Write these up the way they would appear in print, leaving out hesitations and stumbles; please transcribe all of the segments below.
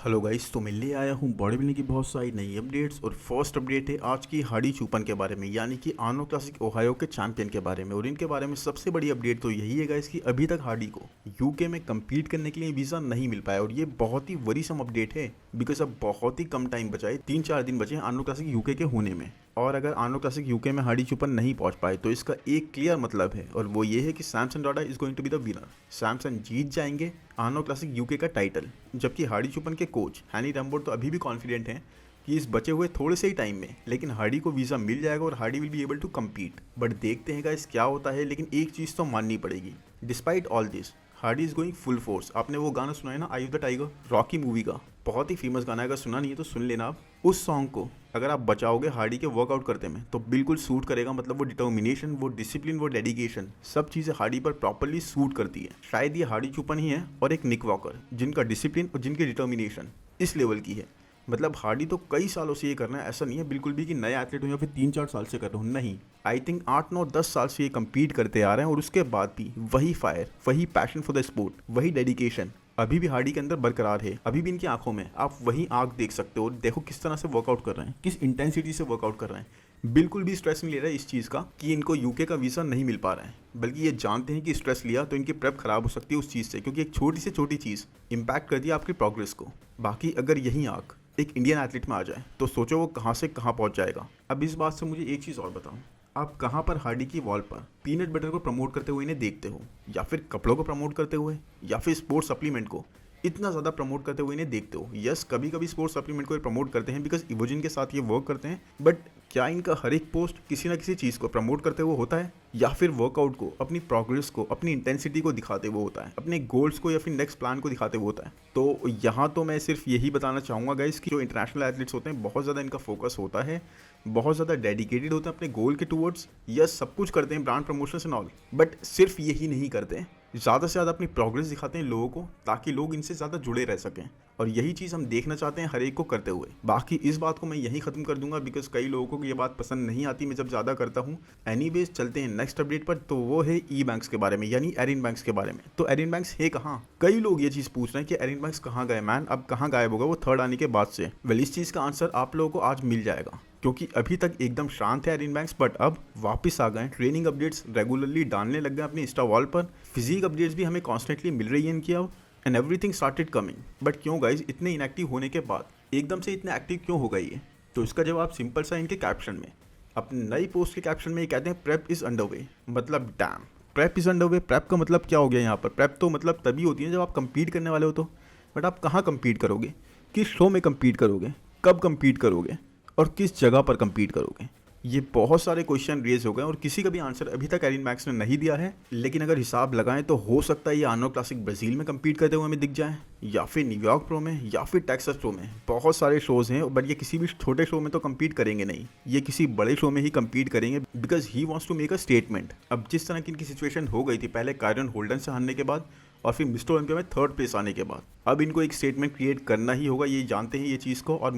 Hello guys, तो मैं ले आया हूँ बॉडी बिल्डिंग की बहुत सारी नई अपडेट्स। और फर्स्ट अपडेट है आज की हार्डी चूपन के बारे में, यानी कि आर्नोल्ड क्लासिक ओहायो के चैंपियन के बारे में। और इनके बारे में सबसे बड़ी अपडेट तो यही है गाइस कि अभी तक हार्डी को यूके में कम्पीट करने के लिए वीज़ा नहीं मिल पाया। और ये बहुत ही वरीसम अपडेट है बिकॉज अब बहुत ही कम टाइम बचा है, 3-4 दिन बचे हैं आर्नोल्ड क्लासिक यूके के होने में। और अगर आर्नोल्ड क्लासिक यूके में हार्डी चूपन नहीं पहुंच पाए तो इसका एक क्लियर मतलब है, और वो ये है कि Samson Dauda is going to be the winner. Samson जीत जाएंगे आर्नोल्ड क्लासिक यूके का टाइटल। जबकि हार्डी चूपन के कोच हैनी रैम्बोर्ड तो अभी भी कॉन्फिडेंट हैं कि इस बचे हुए थोड़े से ही टाइम में लेकिन हार्डी को वीज़ा मिल जाएगा और Hardy will be able to compete. But देखते हैं गाइस क्या होता है। लेकिन एक चीज़ तो माननी पड़ेगी, despite all this Hadi is going full force. आपने वो गाना सुना है ना, eye of the tiger, Rocky movie का, बहुत ही फेमस गाना है। अगर सुना नहीं है तो सुन लेना आप। उस सॉन्ग को अगर आप बचाओगे हार्डी के वर्कआउट करते में तो बिल्कुल सूट करेगा। मतलब वो डिटर्मिनेशन, वो डिसिप्लिन, वो डेडिकेशन, सब चीज़ें हार्डी पर प्रॉपरली सूट करती है। शायद ये हार्डी चूपन ही है और एक निक वॉकर जिनका डिसिप्लिन और जिनकी डिटर्मिनेशन इस लेवल की है। मतलब हार्डी तो कई सालों से ये करना है, ऐसा नहीं है बिल्कुल भी कि नए एथलीट हो या फिर 3-4 साल से कर रहे हो, नहीं। आई थिंक 8-9-10 साल से ये कम्पीट करते आ रहे हैं और उसके बाद भी वही फायर, वही पैशन फॉर द स्पोर्ट, वही डेडिकेशन अभी भी हार्डी के अंदर बरकरार है। अभी भी इनकी आंखों में आप वही आंख देख सकते हो। देखो किस तरह से वर्कआउट कर रहे हैं, किस इंटेंसिटी से वर्कआउट कर रहे हैं। बिल्कुल भी स्ट्रेस नहीं ले रहा है इस चीज़ का कि इनको यूके का वीज़ा नहीं मिल पा रहा है, बल्कि ये जानते हैं कि स्ट्रेस लिया तो इनकी प्रेप खराब हो सकती है उस चीज़ से, क्योंकि एक छोटी से छोटी चीज़ इम्पैक्ट करती है आपकी प्रोग्रेस को। बाकी अगर यही आंख एक इंडियन एथलीट में आ जाए तो सोचो वो कहाँ से कहाँ पहुँच जाएगा। अब इस बात से मुझे एक चीज़ और बताऊँ, आप कहाँ पर हार्डी की वॉल पर पीनट बटर को प्रमोट करते हुए इन्हें देखते हो, या फिर कपड़ों को प्रमोट करते हुए, या फिर स्पोर्ट्स सप्लीमेंट को इतना ज़्यादा प्रमोट करते हुए इन्हें देखते हो? यस, कभी कभी स्पोर्ट्स सप्लीमेंट को प्रमोट करते हैं बिकॉज इवोजिन के साथ ये वर्क करते हैं, बट क्या इनका हर एक पोस्ट किसी ना किसी चीज़ को प्रमोट करते हुए होता है, या फिर वर्कआउट को, अपनी प्रोग्रेस को, अपनी इंटेंसिटी को दिखाते हुए होता है, अपने गोल्स को या फिर नेक्स्ट प्लान को दिखाते हुए होता है? तो यहाँ तो मैं सिर्फ यही बताना चाहूँगा गाइस कि जो इंटरनेशनल एथलीट्स होते हैं बहुत ज़्यादा इनका फोकस होता है, बहुत ज़्यादा डेडिकेटेड होते हैं अपने गोल के टूवर्ड्स। यस, सब कुछ करते हैं, brand promotion and all, but सिर्फ यही नहीं करते हैं, ज़्यादा से ज़्यादा अपनी प्रोग्रेस दिखाते हैं लोगों को ताकि लोग इनसे ज़्यादा जुड़े रह सकें। और यही चीज़ हम देखना चाहते हैं हर एक को करते हुए। बाकी इस बात को मैं यहीं ख़त्म कर दूंगा बिकॉज कई लोगों को ये बात पसंद नहीं आती मैं जब ज़्यादा करता हूँ। एनीवेज चलते हैं नेक्स्ट अपडेट पर, तो वो है ई बैंक्स के बारे में, यानी एरिन बैंक्स के बारे में। तो एरिन बैंक्स है कहाँ? कई लोग ये चीज़ पूछ रहे हैं कि एरिन बैंक्स कहाँ गए मैन, अब कहाँ गायब होगा वो थर्ड आने के बाद से। वेल, इस चीज़ का आंसर आप लोगों को आज मिल जाएगा, क्योंकि अभी तक एकदम शांत है एरिन बैंक्स, बट अब वापस आ गए। ट्रेनिंग अपडेट्स रेगुलरली डालने लग गए अपने इंस्टा वॉल पर, फिजिक अपडेट्स भी हमें कॉन्स्टेंटली मिल रही है इनकी अब, and everything started coming. But क्यों गाइज इतने इनएक्टिव होने के बाद एकदम से इतने एक्टिव क्यों हो गई है? तो इसका जवाब सिंपल सा, इनके कैप्शन में, अपनी नई पोस्ट के कैप्शन में ये कहते हैं प्रेप इज अंडर वे। मतलब damn, prep is under way. Prep का मतलब क्या हो गया यहाँ पर? प्रेप तो मतलब तभी होती है जब आप कंपीट करने वाले हो तो, बट आप कहाँ कंपीट करोगे, किस शो में कंपीट करोगे, कब कंपीट करोगे और किस जगह पर कंपीट करोगे? ये बहुत सारे क्वेश्चन रेज हो गए और किसी का भी आंसर अभी तक एरिन बैंक्स ने नहीं दिया है। लेकिन अगर हिसाब लगाएं तो हो सकता है ये आर्नोल्ड क्लासिक ब्राज़ील में कंपीट करते हुए हमें दिख जाए, या फिर न्यूयॉर्क प्रो में, या फिर टेक्सास प्रो में। बहुत सारे शोज़ हैं, बट ये किसी भी छोटे शो में तो कंपीट करेंगे नहीं, ये किसी बड़े शो में ही कंपीट करेंगे because he wants to make a statement. अब जिस तरह की इनकी सिचुएशन हो गई थी पहले कायरन होल्डन से हारने के बाद और फिर मिस्टर ओलंपिया में थर्ड प्लेस आने के बाद, अब इनको एक स्टेटमेंट क्रिएट करना ही होगा, ये जानते हैं ये चीज़ को। और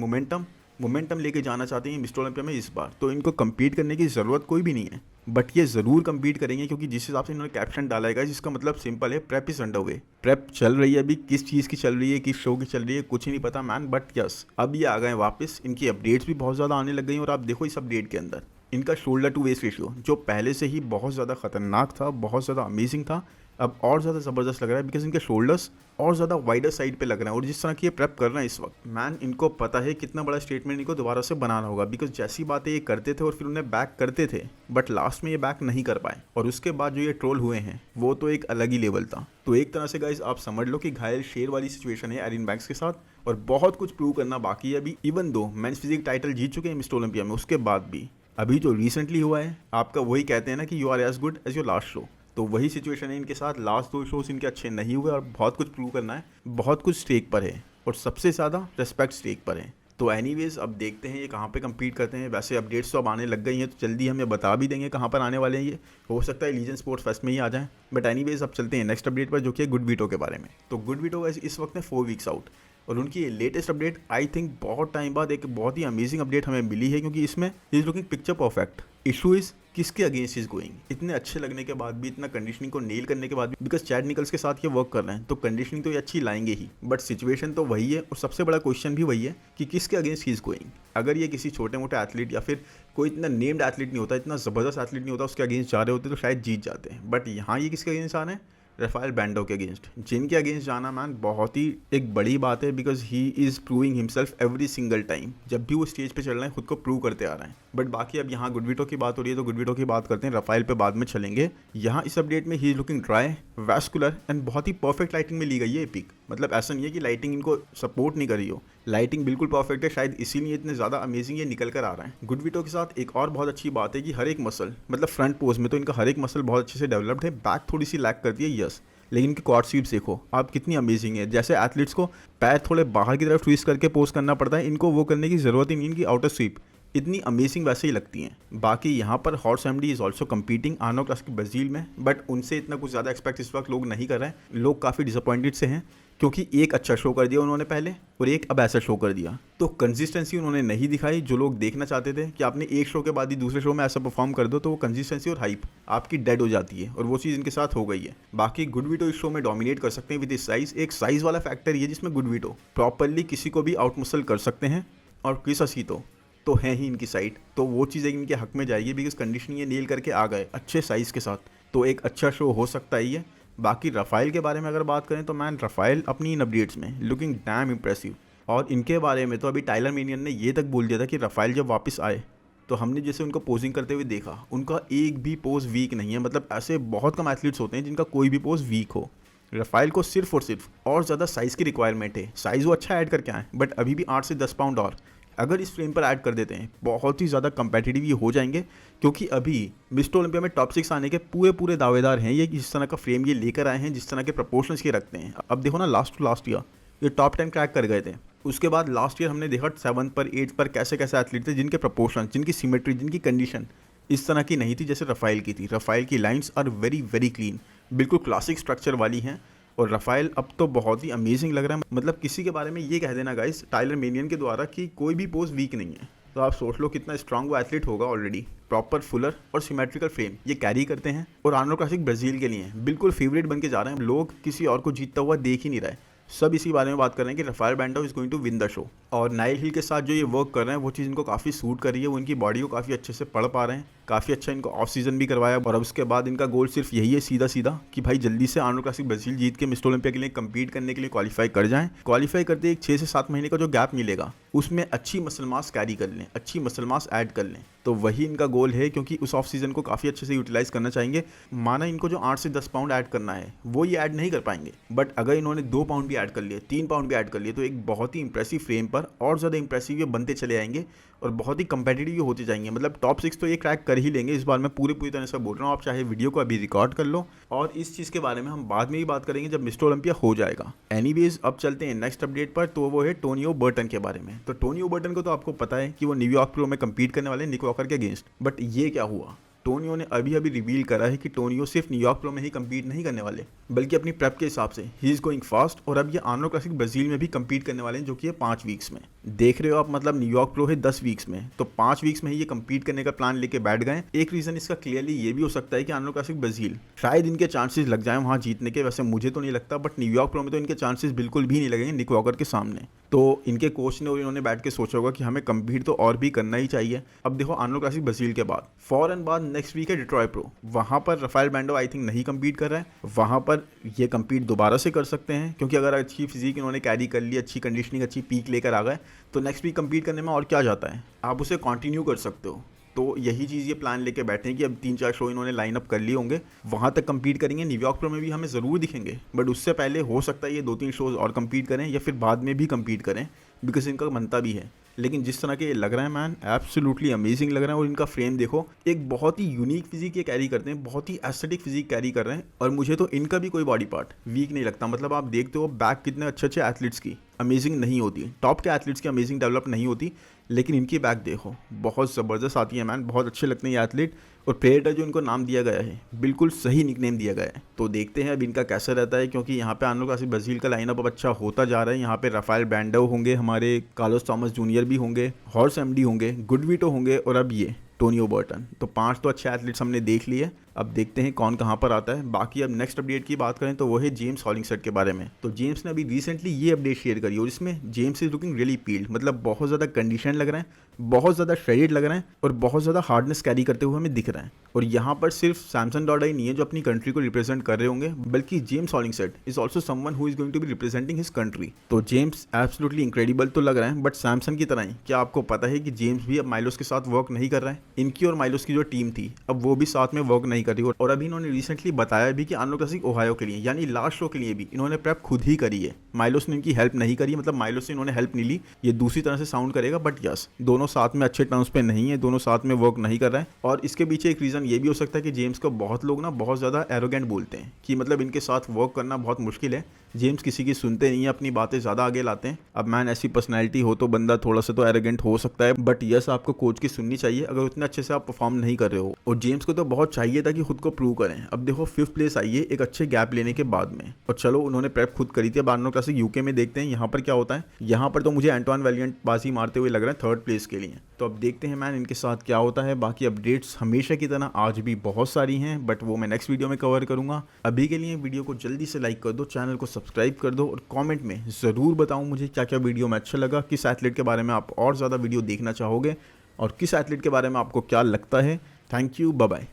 मोमेंटम लेके जाना चाहते हैं मिस्टर ओलंपिया में इस बार, तो इनको कम्पीट करने की ज़रूरत कोई भी नहीं है, बट ये ज़रूर कम्पीट करेंगे क्योंकि जिस हिसाब से इन्होंने कैप्शन डाला है जिसका मतलब सिंपल है, prep is under way. Prep चल रही है, अभी किस चीज़ की चल रही है, किस शो की चल रही है, कुछ नहीं पता मैन, बट यस अब ये आ गए वापस। इनकी अपडेट्स भी बहुत ज़्यादा आने लग गई और आप देखो इस अपडेट के अंदर इनका शोल्डर टू वेस्ट रेशियो जो पहले से ही बहुत ज़्यादा खतरनाक था, बहुत ज़्यादा अमेजिंग था, अब और ज़्यादा ज़बरदस्त लग रहा है बिकॉज इनके शोल्डर्स और ज़्यादा वाइडर साइड पे लग रहे हैं। और जिस तरह की ये प्रेप कर रहे हैं इस वक्त मैन, इनको पता है कितना बड़ा स्टेटमेंट इनको दोबारा से बनाना होगा बिकॉज जैसी बातें ये करते थे और फिर उन्हें बैक करते थे, बट लास्ट में ये बैक नहीं कर पाए और उसके बाद जो ये ट्रोल हुए हैं वो तो एक अलग ही लेवल था। तो एक तरह से गाइज आप समझ लो कि घायल शेर वाली सिचुएशन है एरिन बैंक्स के साथ और बहुत कुछ प्रूव करना बाकी है अभी। Even though men's physique title जीत चुके हैं मिस्टर ओलंपिया में, उसके बाद भी अभी जो रिसेंटली हुआ है आपका, वही कहते हैं ना कि you are as good as your last show, तो वही सिचुएशन है इनके साथ। लास्ट 2 शोज इनके अच्छे नहीं हुए और बहुत कुछ प्रूव करना है, बहुत कुछ स्टेक पर है और सबसे ज़्यादा रेस्पेक्ट स्टेक पर है। तो एनीवेज अब देखते हैं ये कहाँ पे compete करते हैं। वैसे अपडेट्स तो अब आने लग गई हैं तो जल्दी हमें बता भी देंगे कहाँ पर आने वाले हैं। ये हो सकता है लीजेंड स्पोर्ट्स फेस्ट में ही आ जाएं, बट एनीवेज अब चलते हैं नेक्स्ट अपडेट पर जो कि है गुड वीटो के बारे में। तो गुड वीटो इस वक्त है 4 वीक्स आउट। और उनकी लेटेस्ट अपडेट आई थिंक बहुत टाइम बाद एक बहुत ही अमेजिंग अपडेट हमें मिली है, क्योंकि इसमें is looking picture perfect. Issue is किसके अगेंस्ट इज गोइंग, इतने अच्छे लगने के बाद भी, इतना कंडीशनिंग को नेल करने के बाद भी, बिकॉज चैड निकल्स के साथ ये वर्क कर रहे हैं तो कंडीशनिंग तो ये अच्छी लाएंगे ही, बट सिचुएशन तो वही है और सबसे बड़ा क्वेश्चन भी वही है कि किसके अगेंस्ट ही इज गोइंग। अगर ये किसी छोटे मोटे एथलीट या फिर कोई इतना नेम्ड एथलीट नहीं होता, इतना ज़बरदस्त एथलीट नहीं होता, उसके अगेंस्ट जा रहे होते तो शायद जीत जाते हैं, बट यहाँ ये किसके अगेंस्ट आ रहे हैं? राफेल बैंडो के अगेंस्ट, जिनके अगेंस्ट जाना मैन बहुत ही एक बड़ी बात है, because he is proving himself every single time. जब भी वो स्टेज पे चल रहे हैं खुद को प्रूव करते आ रहे हैं। बट बाकी अब यहाँ गुडविटो की बात हो रही है तो गुडविटो की बात करते हैं, राफेल पे बाद में चलेंगे। यहाँ इस अपडेट में he is looking dry, vascular and बहुत ही परफेक्ट लाइटिंग में ली गई है ये पिक। मतलब ऐसा नहीं है कि लाइटिंग इनको सपोर्ट नहीं कर रही हो, लाइटिंग बिल्कुल परफेक्ट है, शायद इसीलिए इतने ज़्यादा अमेजिंग ये निकल कर आ रहा है। गुडविटो के साथ एक और बहुत अच्छी बात है कि हर एक मसल, मतलब फ्रंट पोज में तो इनका हर एक मसल बहुत अच्छे से डेवलप्ड है, बैक थोड़ी सी लैक करती है यस, लेकिन इनकी क्वाड स्वीप्स देखो आप कितनी अमेजिंग है। जैसे एथलीट्स को पैर थोड़े बाहर की तरफ ट्विस्ट करके पोज करना पड़ता है, इनको वो करने की ज़रूरत ही नहीं, इनकी आउटर स्वीप इतनी अमेजिंग वैसे ही लगती हैं। बाकी यहाँ पर horse MD is also competing Arnold classic Brazil में, बट उनसे इतना कुछ ज़्यादा एक्सपेक्ट इस वक्त लोग नहीं कर रहे हैं। लोग काफ़ी डिसअपॉइंटेड से हैं, क्योंकि एक अच्छा शो कर दिया उन्होंने पहले और एक अब ऐसा शो कर दिया, तो कंसिस्टेंसी उन्होंने नहीं दिखाई जो लोग देखना चाहते थे कि आपने एक शो के बाद ही दूसरे शो में ऐसा परफॉर्म कर दो, तो वो कंसिस्टेंसी और हाइप आपकी डेड हो जाती है, और वो चीज़ इनके साथ हो गई है। बाकी गुडविटो इस शो में डोमिनेट कर सकते हैं विद इस साइज, एक साइज वाला फैक्टर ये जिसमें गुडविटो प्रॉपरली किसी को भी आउट मसल कर सकते हैं, और क्रिस असीतो तो है ही इनकी साइड, तो वो चीज़ें इनके हक में जाएगी, बिकॉज कंडीशनिंग ये नेल करके आ गए अच्छे साइज़ के साथ, तो एक अच्छा शो हो सकता है ये। बाकी राफेल के बारे में अगर बात करें तो मैन राफेल अपनी इन अपडेट्स में लुकिंग डैम इम्प्रेसिव, और इनके बारे में तो अभी टाइलर मेनियन ने ये तक बोल दिया था कि राफेल जब वापस आए तो हमने जैसे उनको पोजिंग करते हुए देखा, उनका एक भी पोज वीक नहीं है। मतलब ऐसे बहुत कम एथलीट्स होते हैं जिनका कोई भी पोज वीक हो। राफेल को सिर्फ और सिर्फ और ज़्यादा साइज़ की रिक्वायरमेंट है, साइज़ वो अच्छा ऐड करके आए, बट अभी भी 8 से 10 पाउंड और अगर इस फ्रेम पर ऐड कर देते हैं बहुत ही ज़्यादा कंपेटिटिव ये हो जाएंगे, क्योंकि अभी मिस्टर ओलंपिया में टॉप 6 आने के पूरे दावेदार हैं ये, जिस तरह का फ्रेम ये लेकर आए हैं, जिस तरह के प्रपोर्शंस ये रखते हैं। अब देखो ना, लास्ट ईयर ये टॉप 10 क्रैक कर गए थे, उसके बाद लास्ट ईयर हमने देखा 7 पर 8 पर कैसे कैसे एथलीट थे जिनके प्रपोर्शन, जिनकी सिमेट्री, जिनकी कंडीशन इस तरह की नहीं थी जैसे राफेल की थी। राफेल की lines are very very clean, बिल्कुल क्लासिक स्ट्रक्चर वाली हैं, और राफेल अब तो बहुत ही अमेजिंग लग रहा है। मतलब किसी के बारे में ये कह देना गाइस टाइलर मेनियन के द्वारा कि कोई भी पोज वीक नहीं है, तो आप सोच लो कितना स्ट्रांग वो एथलीट होगा। ऑलरेडी प्रॉपर फुलर और सिमेट्रिकल फ्रेम ये कैरी करते हैं, और आर्नोल्ड क्लासिक ब्राज़ील के लिए बिल्कुल फेवरेट बन के जा रहे हैं। लोग किसी और को जीतता हुआ देख ही नहीं रहे, सब इसी बारे में बात कर रहे हैं कि Rafael Brandao is going to win the show. और नाइल हिल के साथ जो ये वर्क कर रहे हैं वो चीज़ इनको काफ़ी सूट कर रही है, वो इनकी बॉडी को काफ़ी अच्छे से पढ़ पा रहे हैं, काफ़ी अच्छा इनको ऑफ सीजन भी करवाया, और अब उसके बाद इनका गोल सिर्फ यही है सीधा कि भाई जल्दी से आर्नोल्ड क्लासिक ब्राज़ील जीत के मिस्टर ओलंपिया के लिए कम्पीट करने के लिए क्वालिफाई कर जाएं। क्वालिफाई करते एक 6 से 7 महीने का जो गैप मिलेगा उसमें अच्छी मसल मास कैरी कर लें, अच्छी मसल मास ऐड कर लें, तो वही इनका गोल है, क्योंकि उस ऑफ सीजन को काफ़ी अच्छे से यूटिलाइज करना चाहेंगे। माना इनको जो 8 से 10 पाउंड ऐड करना है वो ये ऐड नहीं कर पाएंगे, बट अगर इन्होंने 2 पाउंड भी ऐड कर लिए, 3 पाउंड भी ऐड कर लिए, तो एक बहुत ही इंप्रेसिव फ्रेम पर और ज़्यादा इंप्रेसिव ये बनते चले आएंगे और बहुत ही कंपेटिटिव होते जाएंगे। मतलब टॉप 6 तो ये क्रैक कर ही लेंगे इस बार, मैं पूरी तरह से बोल रहा हूँ। आप चाहे वीडियो को अभी रिकॉर्ड कर लो, और इस चीज़ के बारे में हम बाद में ही बात करेंगे जब मिस्टर ओलंपिया हो जाएगा। एनीवेज अब चलते हैं नेक्स्ट अपडेट पर, तो वो है टोनियो बर्टन के बारे में। तो टोनियो बर्टन को तो आपको पता है कि वो न्यूयॉर्क प्रो में कम्पीट करने वाले निक वॉकर के अगेंस्ट, बट ये क्या हुआ, टोनियो ने अभी रिवील करा है कि टोनियो सिर्फ न्यूयॉर्क प्रो में ही कम्पीट नहीं करने वाले, बल्कि अपनी प्रेप के हिसाब से ही इज गोइंग फास्ट, और अब ये आर्नोल्ड क्लासिक ब्राज़ील में भी कम्पीट करने वाले हैं, जो कि है 5 वीक्स में। देख रहे हो आप, मतलब न्यूयॉर्क प्रो है 10 वीक्स में, तो 5 वीक्स में ही ये कम्पीट करने का प्लान लेके बैठ गए। एक रीज़न इसका क्लियरली ये भी हो सकता है कि आर्नोल्ड क्लासिक ब्राज़ील शायद इनके चांसेस लग जाए वहाँ जीतने के, वैसे मुझे तो नहीं लगता, बट न्यूयॉर्क प्रो में तो इनके चांसेस बिल्कुल भी नहीं लगेंगे निक वॉकर के सामने। तो इनके कोच ने और इन्होंने बैठ के सोचा होगा कि हमें कम्पीट तो और भी करना ही चाहिए। अब देखो आर्नोल्ड क्लासिक ब्राज़ील के बाद फॉरन बाद नेक्स्ट वीक है डिट्रॉय प्रो, वहाँ पर राफेल बैंडो आई थिंक नहीं कम्पीट कर रहा है, वहाँ पर ये कम्पीट दोबारा से कर सकते हैं, क्योंकि अगर अच्छी फिजिक इन्होंने कैरी कर ली, अच्छी कंडीशनिंग, अच्छी पीक लेकर आ गए, तो नेक्स्ट वीक कम्पीट करने में और क्या जाता है, आप उसे कंटिन्यू कर सकते हो। तो यही चीज़ ये प्लान लेके बैठे हैं कि अब 3-4 शो इन्होंने लाइन अप कर लिए होंगे, वहाँ तक कम्पीट करेंगे। न्यूयॉर्क प्रो में भी हमें ज़रूर दिखेंगे, बट उससे पहले हो सकता है ये 2-3 शोज़ और कम्पीट करें, या फिर बाद में भी कम्पीट करें, बिकॉज इनका मनता भी है। लेकिन जिस तरह के ये लग रहा है मैन, एब्सोल्युटली अमेजिंग लग रहा है। और इनका फ्रेम देखो, एक बहुत ही यूनिक फिजिक ये कैरी करते हैं, बहुत ही एस्थेटिक फिजिक कैरी कर रहे हैं, और मुझे तो इनका भी कोई बॉडी पार्ट वीक नहीं लगता। मतलब आप देखते हो बैक कितने अच्छे एथलीट्स की, अमेजिंग नहीं होती, टॉप के एथलीट्स की अमेजिंग डेवलप नहीं होती, लेकिन इनकी बैक देखो बहुत ज़बरदस्त आती है मैन, बहुत अच्छे लगते हैं ये एथलीट। और प्रेडेटर जो इनको नाम दिया गया है बिल्कुल सही निकनेम दिया गया है। तो देखते हैं अब इनका कैसा रहता है, क्योंकि यहाँ पे आर्नोल्ड क्लासिक ब्राज़ील का लाइनअप अब अच्छा होता जा रहा है। यहाँ पे राफेल ब्रांडो होंगे, हमारे कार्लोस थॉमस जूनियर भी होंगे, हॉर्स एमडी होंगे, गुडविटो होंगे और अब ये टोनियो बर्टन। तो 5 तो अच्छे एथलीट्स हमने देख लिए, अब देखते हैं कौन कहाँ पर आता है। बाकी अब नेक्स्ट अपडेट की बात करें तो वो है जेम्स हॉलिंगसेट के बारे में। तो जेम्स ने अभी रिसेंटली ये अपडेट शेयर करी और इसमें James is looking really peeled, मतलब बहुत ज़्यादा कंडीशन लग रहे हैं, बहुत ज़्यादा श्रेडेड लग रहे हैं और बहुत ज़्यादा हार्डनेस कैरी करते हुए हमें दिख रहे हैं। और यहाँ पर सिर्फ सैमसन डॉडा ही नहीं है जो अपनी कंट्री को रिप्रेजेंट कर रहे होंगे, बल्कि James Hollingshead is also someone who is going to be representing his country. तो जेम्स एब्सोल्युटली इंक्रेडिबल तो लग रहे हैं, बट सैमसन की तरह ही क्या आपको पता है कि जेम्स भी अब माइलोस के साथ वर्क नहीं कर रहे हैं? इनकी और माइलोस की जो टीम थी अब वो भी साथ में वर्क नहीं कर रही। और अभी इन्होंने रिसेंटली बताया भी कि आर्नोल्ड क्लासिक ओहायो के लिए यानी लास्ट शो के लिए भी इन्होंने प्रेप खुद ही करी है, माइलोस ने इनकी हेल्प नहीं करी, मतलब माइलोस से इन्होंने हेल्प नहीं ली। ये दूसरी तरह से साउंड करेगा, बट यस दोनों साथ में अच्छे टर्म्स पे नहीं है, दोनों साथ में वर्क नहीं कर रहे हैं। और इसके पीछे एक रीज़न ये भी हो सकता है कि जेम्स को बहुत लोग ना बहुत ज़्यादा एरोगेंट बोलते हैं कि मतलब इनके साथ वर्क करना बहुत मुश्किल है। जेम्स किसी की सुनते नहीं है, अपनी बातें ज़्यादा आगे लाते हैं। अब मैन ऐसी पर्सनैलिटी हो तो बंदा थोड़ा सा तो एरोगेंट हो सकता है, बट यस आपको कोच की सुननी चाहिए अगर उतने अच्छे से आप परफॉर्म नहीं कर रहे हो। और जेम्स को तो बहुत चाहिए था कि खुद को प्रूव करें। अब देखो 5th प्लेस आई है एक अच्छे गैप लेने के बाद में, और चलो उन्होंने प्रेप खुद करी थी। अब आर्नोल्ड क्लासिक यूके में देखते हैं यहाँ पर क्या होता है। यहाँ पर तो मुझे एंटोन वैलिएंट बाजी मारते हुए लग रहा है 3rd प्लेस के लिए। तो अब देखते हैं मैन इनके साथ क्या होता है। बाकी अपडेट्स हमेशा की तरह आज भी बहुत सारी हैं, बट वो मैं नेक्स्ट वीडियो में कवर करूंगा। अभी के लिए वीडियो को जल्दी से लाइक कर दो, चैनल को सब्सक्राइब कर दो और कमेंट में ज़रूर बताओ मुझे क्या क्या वीडियो में अच्छा लगा, किस एथलीट के बारे में आप और ज़्यादा वीडियो देखना चाहोगे और किस एथलीट के बारे में आपको क्या लगता है। Thank you, bye bye.